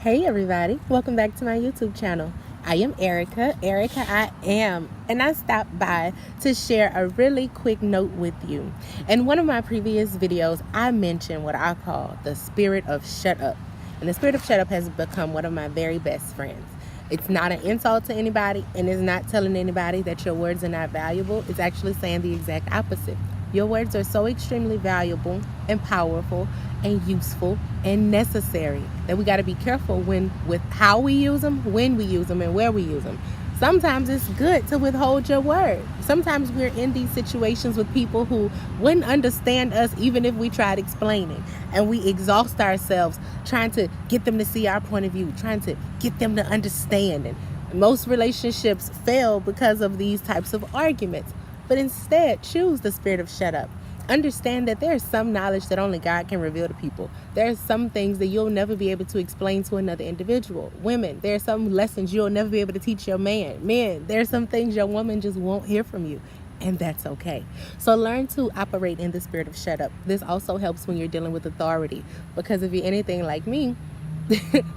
Hey everybody, welcome back to my YouTube channel. I am Erica I am, and I stopped by to share a really quick note with you. In one of my previous videos, I mentioned what I call the spirit of shut up. And the spirit of shut up has become one of my very best friends. It's not an insult to anybody, and it's not telling anybody that your words are not valuable. It's actually saying the exact opposite. Your words are so extremely valuable and powerful and useful and necessary that we got to be careful with how we use them, when we use them, and where we use them. Sometimes it's good to withhold your word. Sometimes we're in these situations with people who wouldn't understand us even if we tried explaining, and we exhaust ourselves trying to get them to see our point of view, trying to get them to understand. And most relationships fail because of these types of arguments. But instead, choose the spirit of shut up. Understand that there's some knowledge that only God can reveal to people. There's some things that you'll never be able to explain to another individual. Women, there's some lessons you'll never be able to teach your man. Men, there's some things your woman just won't hear from you. And that's okay. So learn to operate in the spirit of shut up. This also helps when you're dealing with authority. Because if you're anything like me,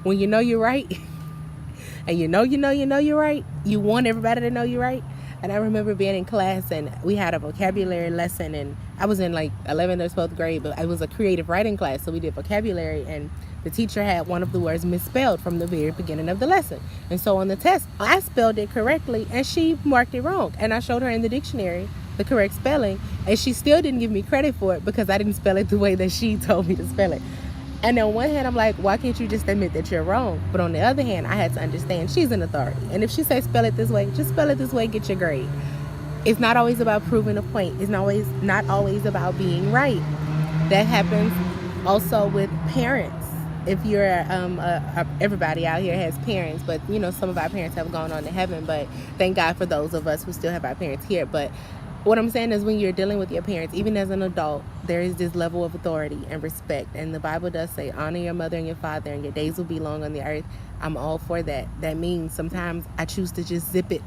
when you know you're right, and you know you're right, you want everybody to know you're right. And I remember being in class and we had a vocabulary lesson, and I was in like 11th or 12th grade, but it was a creative writing class, so we did vocabulary, and the teacher had one of the words misspelled from the very beginning of the lesson. And so on the test, I spelled it correctly and she marked it wrong. And I showed her in the dictionary the correct spelling, and she still didn't give me credit for it because I didn't spell it the way that she told me to spell it. And on one hand, I'm like, why can't you just admit that you're wrong? But on the other hand, I had to understand she's an authority. And if she says spell it this way, just spell it this way, get your grade. It's not always about proving a point. It's not always about being right. That happens also with parents. If you're, everybody out here has parents, but some of our parents have gone on to heaven, but thank God for those of us who still have our parents here. But what I'm saying is, when you're dealing with your parents, even as an adult, there is this level of authority and respect. And the Bible does say, honor your mother and your father, and your days will be long on the earth. I'm all for that. That means sometimes I choose to just zip it,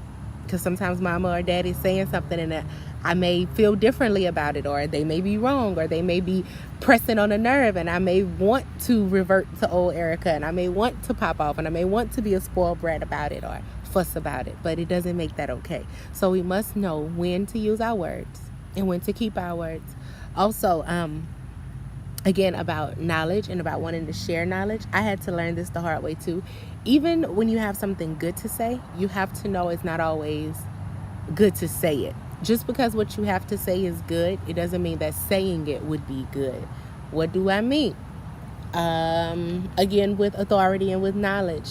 because sometimes mama or daddy is saying something and I may feel differently about it, or they may be wrong, or they may be pressing on a nerve, and I may want to revert to old Erica, and I may want to pop off, and I may want to be a spoiled brat about it or fuss about it, but it doesn't make that okay. So we must know when to use our words and when to keep our words. Also, again, about knowledge and about wanting to share knowledge, I had to learn this the hard way too. Even when you have something good to say, you have to know it's not always good to say it. Just because what you have to say is good, it doesn't mean that saying it would be good. What do I mean? Again, with authority and with knowledge,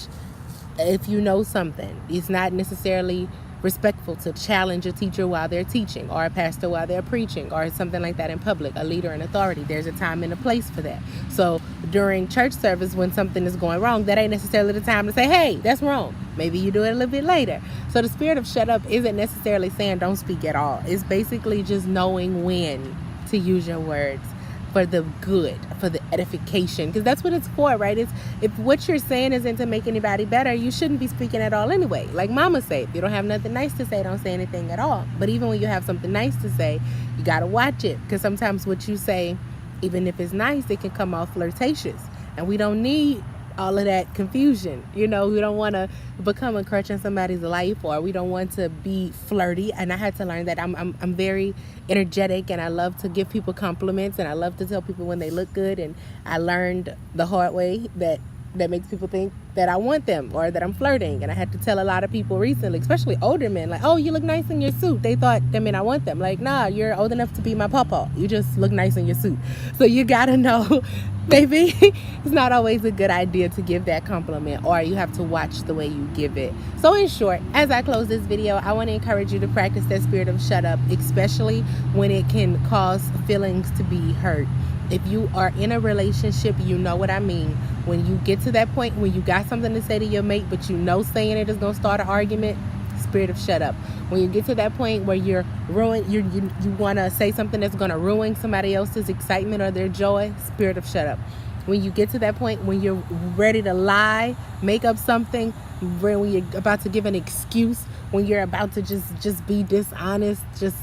if you know something, it's not necessarily respectful to challenge a teacher while they're teaching, or a pastor while they're preaching, or something like that in public, a leader in authority. There's a time and a place for that. So during church service, when something is going wrong, that ain't necessarily the time to say, hey, that's wrong. Maybe you do it a little bit later. So the spirit of shut up isn't necessarily saying don't speak at all. It's basically just knowing when to use your words for the good, for the edification, because that's what it's for, right? It's, if what you're saying isn't to make anybody better, you shouldn't be speaking at all anyway. Like mama said, if you don't have nothing nice to say, don't say anything at all. But even when you have something nice to say, you gotta watch it, because sometimes what you say, even if it's nice, it can come off flirtatious, and we don't need all of that confusion. We don't want to become a crutch in somebody's life, or we don't want to be flirty. And I had to learn that I'm very energetic, and I love to give people compliments, and I love to tell people when they look good. And I learned the hard way that makes people think that I want them or that I'm flirting. And I had to tell a lot of people recently, especially older men, like, oh, you look nice in your suit. They thought that meant I want them. Like, nah, you're old enough to be my pawpaw. You just look nice in your suit. So you gotta know, baby, it's not always a good idea to give that compliment, or you have to watch the way you give it. So in short, as I close this video, I want to encourage you to practice that spirit of shut up, especially when it can cause feelings to be hurt. If you are in a relationship, you know what I mean. When you get to that point when you got something to say to your mate, but saying it is going to start an argument, spirit of shut up. When you get to that point where you want to say something that's going to ruin somebody else's excitement or their joy, spirit of shut up. When you get to that point when you're ready to lie, make up something, when you're about to give an excuse, when you're about to just be dishonest, just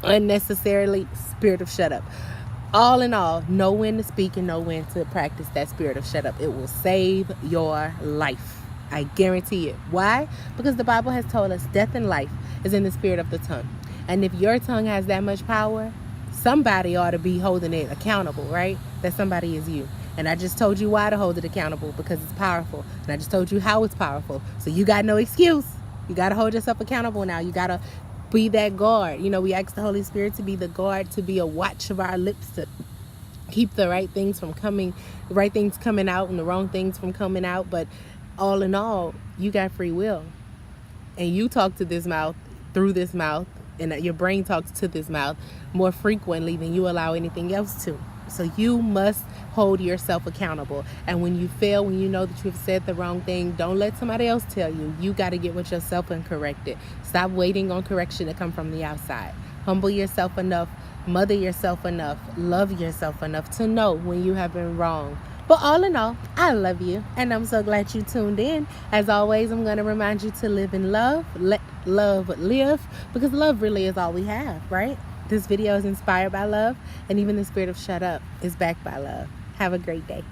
unnecessarily, spirit of shut up. all in all, know when to speak and know when to practice that spirit of shut up. It will save your life. I guarantee it. Why? Because the Bible has told us death and life is in the spirit of the tongue. And if your tongue has that much power, somebody ought to be holding it accountable, right? That somebody is you. And I just told you why to hold it accountable, because it's powerful. And I just told you how it's powerful. So you got no excuse. You got to hold yourself accountable now. You got to be that guard. You know, we ask the Holy Spirit to be the guard, to be a watch of our lips, to keep the right things from coming, the right things coming out and the wrong things from coming out. But all in all, you got free will. And you talk to this mouth, through this mouth, and your brain talks to this mouth more frequently than you allow anything else to. So you must hold yourself accountable. And when you fail, when you know that you've said the wrong thing, don't let somebody else tell you. You got to get with yourself and correct it. Stop waiting on correction to come from the outside. Humble yourself enough, mother yourself enough, love yourself enough to know when you have been wrong. But all in all, I love you, and I'm so glad you tuned in. As always, I'm going to remind you to live in love, let love live, because love really is all we have, right? This video is inspired by love, and even the spirit of shut up is backed by love. Have a great day.